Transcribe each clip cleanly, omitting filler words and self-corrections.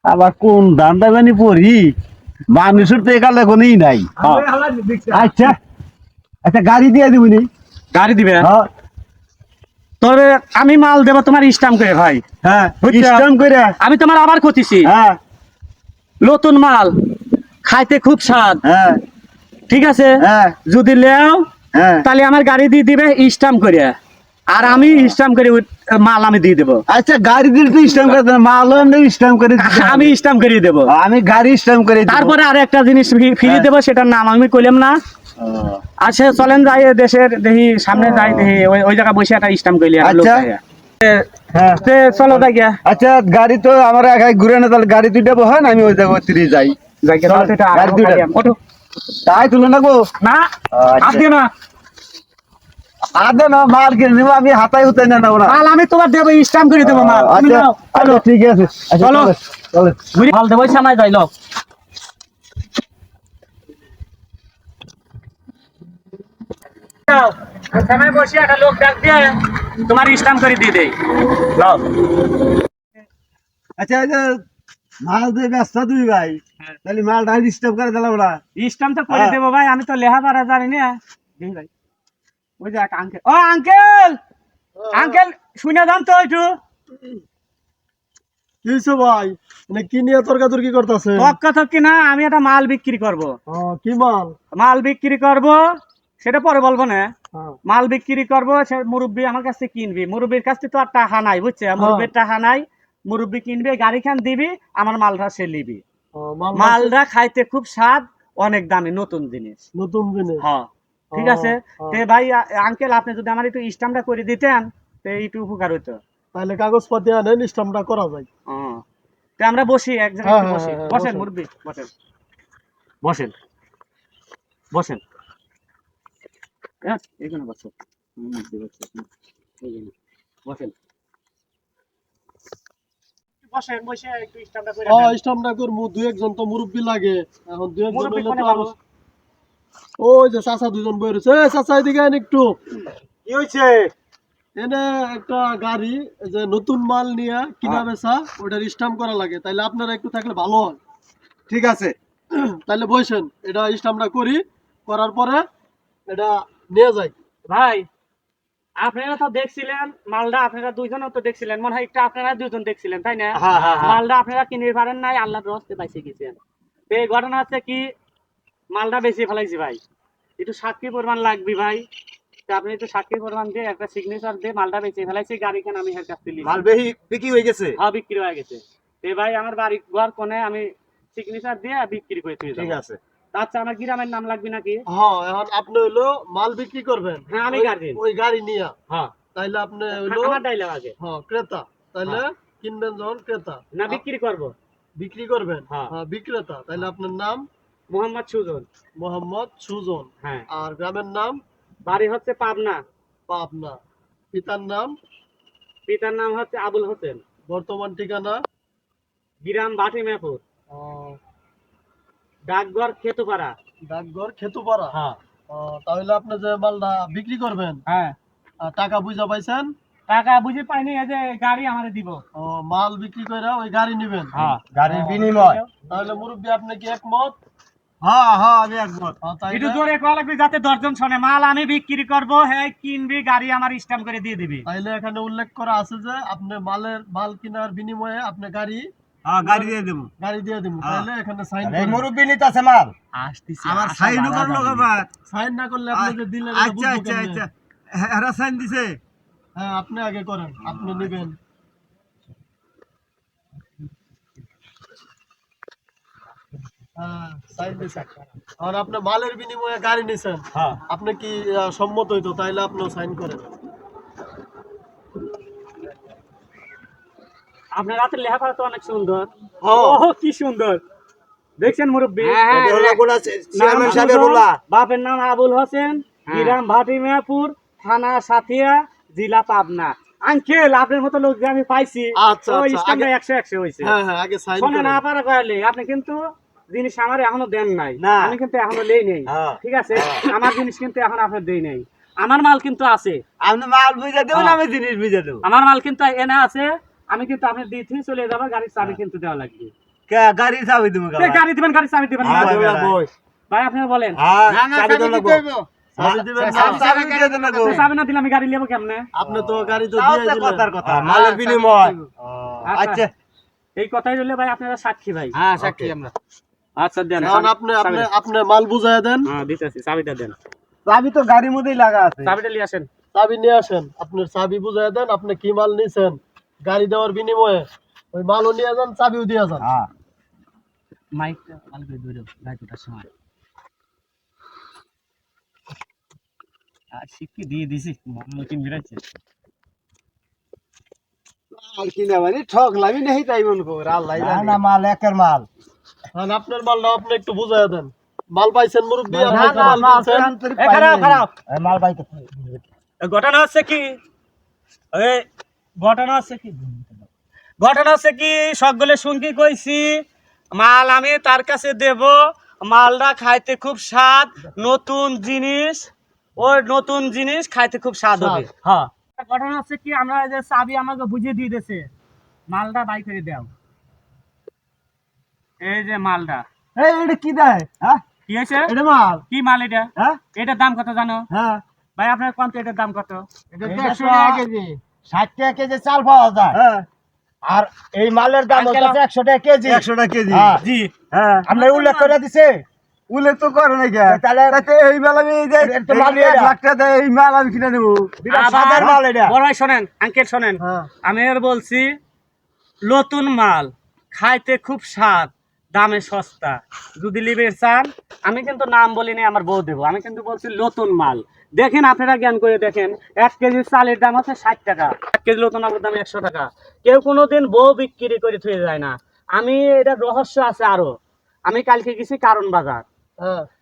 আবার কোন ধান্দা জানি পড়ি মানুষের তো একালে কোনই নাই। আচ্ছা আচ্ছা গাড়ি দিয়ে দিবনি। গাড়ি দিবে হ্যাঁ তবে আমি মাল দেব তোমার স্টাম্প করে ভাই। হ্যাঁ বুঝছো? ইসলাম কইরা। আমি তোমার আবার কইতেছি হ্যাঁ নতুন মাল খাইতে খুব স্বাদ, হ্যাঁ ঠিক আছে? হ্যাঁ যদি লেও হ্যাঁ তাহলে আমার গাড়ি দিয়ে দিবে স্টাম্প করে, আর আমি স্টাম্প করে মাল আমি দিয়ে দেবো। আচ্ছা গাড়ি দিলে তো ইসলাম করে দেন, মালও এমনি ইসলাম করে দিতে হবে। আমি স্টাম্প করে দেবো। আমি গাড়ি ইসলাম করে দিব। তারপরে আর একটা জিনিস ফ্রি হ্যাঁ। দেবো, সেটার নাম আমি কইলাম না। ও, আচ্ছা চলেন যাই দেশের দেখি সামনে যাই দেখি ওই জায়গা বসে একটা স্টাম্প কইলি একটা লোক আচ্ছা। থাকে। হ্যাঁ চলো যাই গিয়া আচ্ছা গাড়ি তো আমার একাই ঘুরে না, তাহলে গাড়ি দুইটা বহান আমি ওই জায়গায় তীরে যাই। যাই গিয়া, চল, তাহলে এটা গাড়ি দুইটা। ওঠো। তাই তুলে নেবো না আচ্ছা। হাত দিও না, আদে না মাল কিনে নেবো, আমি হাতাই হুতাই না নেবো না। মাল আমি তোমার দেবো, স্টাম্প করে দেবো মাল। তুমি আচ্ছা নাও, আচ্ছা ঠিক আছে। আচ্ছা, চলো। চলো, চলো। ঘুরি মাল দেবো সামনে যাই লোক। ওখানে বসে একটা লোক ডাক দিয়ে তোমার স্টাম্প করে দিয়ে দেই। লও। আচ্ছা আচ্ছা মাল দিয়ে ব্যস্ত তুই ভাই, তাহলে মালটা ডিস্টার্ব করে দিলাম না। স্টাম্প তো করে হ্যাঁ। দেবো ভাই, আমি তো লেখাপড়া জানি না। দেখি ভাই ওই যে একটা আঙ্কেল, ও আঙ্কেল আঙ্কেল শুনে যান তো একটু। কিসে ভাই, মানে কি নিয়ে তর্কাতর্কি করতেছে? থক্কি না, আমি একটা মাল বিক্রি করব। কি মাল? মাল বিক্রি করব সেটা পরে বলবো না। হ্যাঁ। মাল বিক্রি করব, সে মুরব্বী আমার কাছে কিনবি, মুরব্বীর কাছে তো আর টাকা নাই, বুঝছে? মুরব্বীর টাকা নাই, মুরব্বী কিনবে, গাড়ি খান দিবি, আমার মালটা সে নিবি। মালটা খাইতে খুব স্বাদ, অনেক দামি, নতুন জিনিস। নতুন জিনিস। হ্যাঁ ঠিক আছে। তে ভাই আঙ্কেল আপনি যদি আমার একটু স্টাম্পটা করে দিতেন তো একটু উপকার হইতো। তাহলে কাগজপাতি আনেন, স্টাম্পটা করা যায়। তে আমরা বসি এক জায়গায়, একটু বসি। হ্যাঁ, বসেন বসেন। মুরব্বী, বসেন বসেন বসেন। এইখানে বসো। এইখানে। বসেন বসেন, বসে একটু স্টাম্পটা করে দেন। স্টাম্পটা করবো, দুই একজন তো মুরব্বি লাগে, এখন দুই একজন মুরব্বী হইলে কোনে তো পাবো? আরো- ওই যে চাচা দুজন বই রয়েছে। চাচা এদিকে আন একটু। কি হয়েছে? এনে একটা গাড়ি, এই যে নতুন মাল নিয়ে কিনা বেচা, ওটার স্টাম্প করা লাগে, তাইলে আপনারা একটু থাকলে ভালো হয়। ঠিক আছে। তাইলে বসেন, এটা স্টাম্পটা করি, করার পরে এটা নিয়ে যাই। ভাই আপনারা তো দেখছিলেন মালটা, আপনারা দুইজন তো দেখছিলেন, মনে হয় একটা আপনারা দুজন দেখছিলেন, তাই না? মালটা আপনারা কিনে পারেন নাই, আল্লাহর রহমতে পাইছে গেছেন। তো এই ঘটনা হচ্ছে কি, মালটা বেশি ফেলাইছি ভাই, একটু সাক্ষী প্রমাণ লাগবে ভাই। তো আপনি একটু সাক্ষী প্রমাণ দিয়ে একটা সিগনেচার দিয়ে মালটা বেশি ফেলাইছি, গাড়িখান আমি হের কাছ থেকে মাল বিক্রি হয়ে গেছে। হ্যাঁ বিক্রি হয়ে গেছে। তো ভাই আমার বাড়ি ঘর কোনে আমি সিগনেচার দিয়ে বিক্রি করে তুই ঠিক আছে। আচ্ছা আমার গ্রামের নাম লাগবে নাকি? হ্যাঁ, এখন আপনি হইলো মাল বিক্রি করবেন। হ্যাঁ আমি গাড়ি। ওই গাড়ি নিয়ে হ্যাঁ তাইলে আপনি হইলো আমার ডাইলাম আগে। হ্যাঁ ক্রেতা, তাইলে কিনবেন যখন ক্রেতা, না বিক্রি করব। বিক্রি করবেন হ্যাঁ। হ্যাঁ বিক্রেতা। তাইলে আপনার নাম মোহাম্মদ সুজন। মোহাম্মদ সুজন। হ্যাঁ। আর গ্রামের নাম? বাড়ি হচ্ছে পাবনা। পাবনা। পিতার নাম? পিতার নাম হচ্ছে আবুল হোসেন। বর্তমান ঠিকানা? গ্রাম বাটিমেপুর, আহ, ডাকঘর খেতুপাড়া। ডাকঘর খেতুপাড়া। হ্যাঁ তাহলে আপনি যে মালটা বিক্রি করবেন, হ্যাঁ। টাকা বুঝা পাইছেন? টাকা বুঝে পাইনি, এই যে গাড়ি আমারে দিব। মাল বিক্রি করে ওই গাড়ি নিবেন। হ্যাঁ গাড়ির বিনিময়। তাহলে মুরব্বী আপনি কি একমত? হ্যাঁ হ্যাঁ আমি একমত। তাইলে একটু জোরে কল লাগবে যাতে 10 জন শোনে। মাল আমি বিক্রি করব, হ্যাঁ কিনবি, গাড়ি আমার স্ট্যাম্প করে দিয়ে দিবি। তাইলে এখানে উল্লেখ করা আছে যে আপনি মাল কেনার বিনিময়ে আপনি গাড়ি হ্যাঁ গাড়ি দিয়ে দেবো। দিয়ে দিব। হ্যাঁ। তাইলে এখানে সাইন এই মুরব্বি নিতে আছে মাল। আসতেছি আমার সাইন করলো আবার। সাইন না করলে আপনি যে দিলেন এটা আচ্ছা বুঝবো আচ্ছা কেমনে? আচ্ছা। এরা সাইন দিছে। হ্যাঁ আপনি আগে করেন, আপনি নেবেন। হ্যাঁ সাইন দিছেন। আর আপনি মালের বিনিময়ে গাড়ি নিছেন, হ্যাঁ। আপনি কি সম্মত হইতো? তাইলে আপনি সাইন করেন। আপনার রাতের লেখাপড়া তো অনেক সুন্দর। ও। ও কি সুন্দর দেখছেন মুরব্বী। এটা হলো কোন আছে? চেয়ারম্যান সাহেবের সুজন, বলা। বাপের নাম আবুল হোসেন, গ্রাম ভাটিমিয়াপুর, থানা সাথিয়া, জেলা পাবনা। আঙ্কেল আপনার মতো লোক যে আমি পাইছি, আচ্ছা, ওই আচ্ছা, স্ট্যাম্পটা আগে- 100 হয়েছে। হ্যাঁ হ্যাঁ আগে সাইন শোনে করেন। না পারা কইলে আপনি কিন্তু জিনিস আমার এখনো দেন নাই। না। আমি কিন্তু এখনো লেই নেই। হ্যাঁ। ঠিক আছে, আমার জিনিস কিন্তু এখন আপনার দেই নাই। আমার মাল কিন্তু আছে, আপনি মাল বুঝে দেবো না আমি জিনিস বুঝে দেবো। আমার মাল কিন্তু এনে আছে। আমি কিন্তু আপনার দিয়ে চলে যাবো, গাড়ির চাবি কিন্তু দেওয়া লাগবে। গাড়ি চাবি তুমি এই গাড়ি দিবেন, গাড়ি চাবি দিবেন। ভাই আপনারা বলেন, চাবি দিবেন না, চাবি দিয়ে দেন না গো। চাবি না দিলে আমি গাড়ি নেবো কেমনে? আপনি তো গাড়ি তো দিয়ে দিলেন কথার কথা মালের বিনিময়। আচ্ছা, এই কথাই রইলে ভাই আপনারা সাক্ষী ভাই। হ্যাঁ সাক্ষী আমরা। আচ্ছা দেন, এখন আপনি মাল বুঝায় দেন, হ্যাঁ দিতেছি, চাবিটা দেন, চাবি তো গাড়ির মধ্যেই লাগা আছে। চাবিটা নিয়ে আসেন। চাবি নিয়ে আসেন, আপনার চাবি বুঝায় দেন, আপনি কি মাল নিছেন গাড়ি দেওয়ার বিনিময়ে ওই মালও নিয়ে যান, চাবিও দিয়ে যান। হ্যাঁ মাইকটা ভালো করে ধরে গাড়িটার সময় আর শিখি দিয়ে দিছি, মামলা কিন বেরাচ্ছে। আর কি না মানে ঠকলামই নেই তাই মন কর আল্লাহ জানে। না মাল একের মাল। এখন আপনার মালটা আপনি একটু বুঝায় দেন। মাল পাইছেন মুরব্বি? না না মাল তো আন্তরিক পাই খারাপ খারাপ মাল পাইতে। ঘটনা হচ্ছে কি, এই ঘটনা হচ্ছে কি, ঘটনা হচ্ছে কি সকলে শুনকি কইছি মাল আমি তার কাছে দেব, মালটা খাইতে খুব স্বাদ, নতুন জিনিস, ওই নতুন জিনিস খাইতে খুব স্বাদ হবে। হ্যাঁ, ঘটনা হচ্ছে কি আমরা যে চাবি আমাকে বুঝিয়ে দিয়ে দিয়েছে, মালটা বাই করে দাও। এই যে মালটা, এই এটা কি দেয়? হ্যাঁ কি হয়েছে? এটা মাল। কি মাল এটা? হ্যাঁ এটার দাম কত জানো হ্যাঁ ভাই? আপনার কোন এটার দাম কত? এটা 100 টাকা কেজি। 60 টাকা কেজি চাল পাওয়া যায়। হ্যাঁ আর এই মালের দাম হচ্ছে 100 টাকা কেজি। 100 টাকা কেজি। জি হ্যাঁ আপনি উল্লেখ করে দিছে। উল্লেখ তো করে নাই কে? তাহলে এই মাল আমি এই যে তো মাল 1 লাখ টাকা দেয়, এই মাল আমি কিনে নেব। সাধারণ মাল এটা। বড় ভাই শোনেন, আঙ্কেল শোনেন, আমি এর বলছি নতুন মাল, খাইতে খুব স্বাদ, দামে সস্তা, যদি লিবের চান, আমি কিন্তু নাম বলিনি, আমার বউ দেবো, আমি কিন্তু বলছি নতুন মাল। দেখেন আপনারা জ্ঞান করে দেখেন, 1 কেজি চালের দাম আছে 60 টাকা, 1 কেজি নতুন আলুর দাম 100 টাকা। কেউ কোনোদিন বউ বিক্রি করে থুয়ে যায় না। আমি এটা রহস্য আছে আরো। আমি কালকে গেছি কারণ বাজার,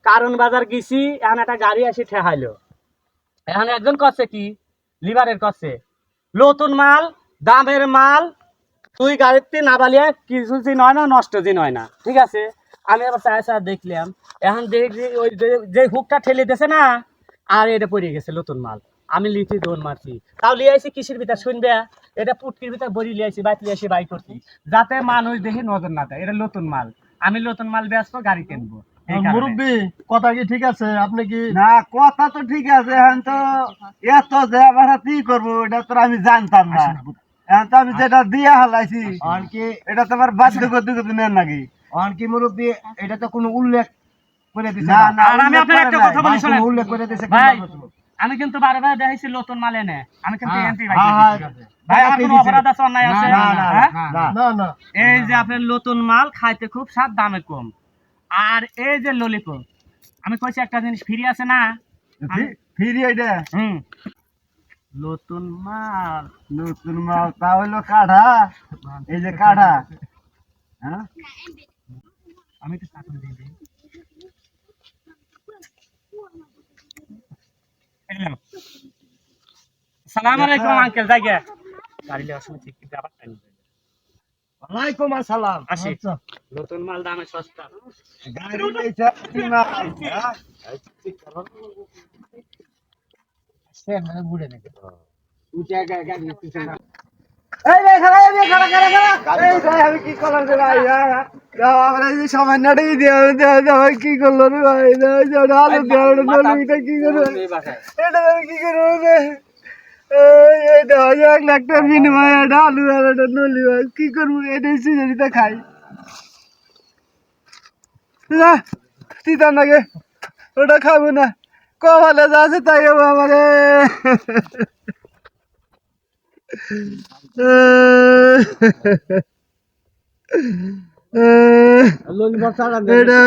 কারণ বাজার গেছি, এখন একটা গাড়ি আসি ঠেহাইলো। এখন একজন করছে কি, লিভারের করছে নতুন মাল, দামের মাল, তুই গাড়িতে না বালিয়ে কিছু দিন হয় না, নষ্ট দিন হয় না, ঠিক আছে। আমি আবার চায় দেখলাম, এখন দেখি ওই যে হুকটা ঠেলে দিয়েছে না, আর এটা পড়ে গেছে নতুন মাল। আমি লিখি দৌড় মারছি, তাও লিয়ে আসি কিসের ভিতর শুনবে, এটা পুটকির ভিতর বড়ি লিয়ে আসি, বাইক লিয়ে আসি, বাই করছি, যাতে মানুষ দেখি নজর না দেয়, এটা নতুন মাল। আমি নতুন মাল ব্যস্ত গাড়ি কিনবো। মুরব্বি কথা কি ঠিক আছে? আপনি কি না কথা তো ঠিক আছে, এখন তো এত যে আমার কি করবো এটা তো আমি জানতাম না। এখন তো আমি যেটা দিয়ে হালাইছি এটা তো আমার বাধ্য করতে নেন নাকি? কি মুরব্বি এটা তো কোনো উল্লেখ করে দিছে না না আর আমি আপনার একটা কথা বলি শোনেন উল্লেখ করে দিছে ভাই, আমি কিন্তু বারবার দেখাইছি নতুন মাল এনে, আমি কিন্তু এনটি ভাই ভাই, আমার কোনো অপরাধ আছে, অন্যায় আছে? হ্যাঁ? না না এই যে আপনার নতুন মাল, খাইতে খুব স্বাদ, দামে কম। আর এই যে ললিপপ, আমি কইছি একটা জিনিস ফ্রি আছে না, ফিরি এটা নতুন মাল। নতুন মাল তা হইলো কাঠা, এই যে কাঠা। হ্যাঁ আমি তো চাকরি দিয়ে দিই। সালাম আলাইকুম আঙ্কেল, যাই গে গাড়ি লেওয়ার সময় ঠিক ব্যাপার টাইম ওয়ালাইকুম আসসালাম। আসি। নতুন মাল দামে সস্তা। গাড়ি লইছে কি মাল? হ্যাঁ সে মানে ঘুরে নাকি উঠে গাড়ি পিছনে এই রে খাড়া এই খাড়া খাড়া খাড়া এই ভাই আমি কি করলাম রে ভাই? দাও আমরা এই সামান্যটাই দিও দাও কি করলো রে ভাই? দাও দাও আলু দাও নলিটা কি করব? এটা আমি কি করব রে? এই দাও 1 লাখ টাকার বিনিময়ে এটা আলু আর এটা নলি ভাই কি করব? এটা সিজনিতে খাই না তিতা নাগে, ওটা খাবো না, কপালে যা আছে তাই হবে আমারে। এটা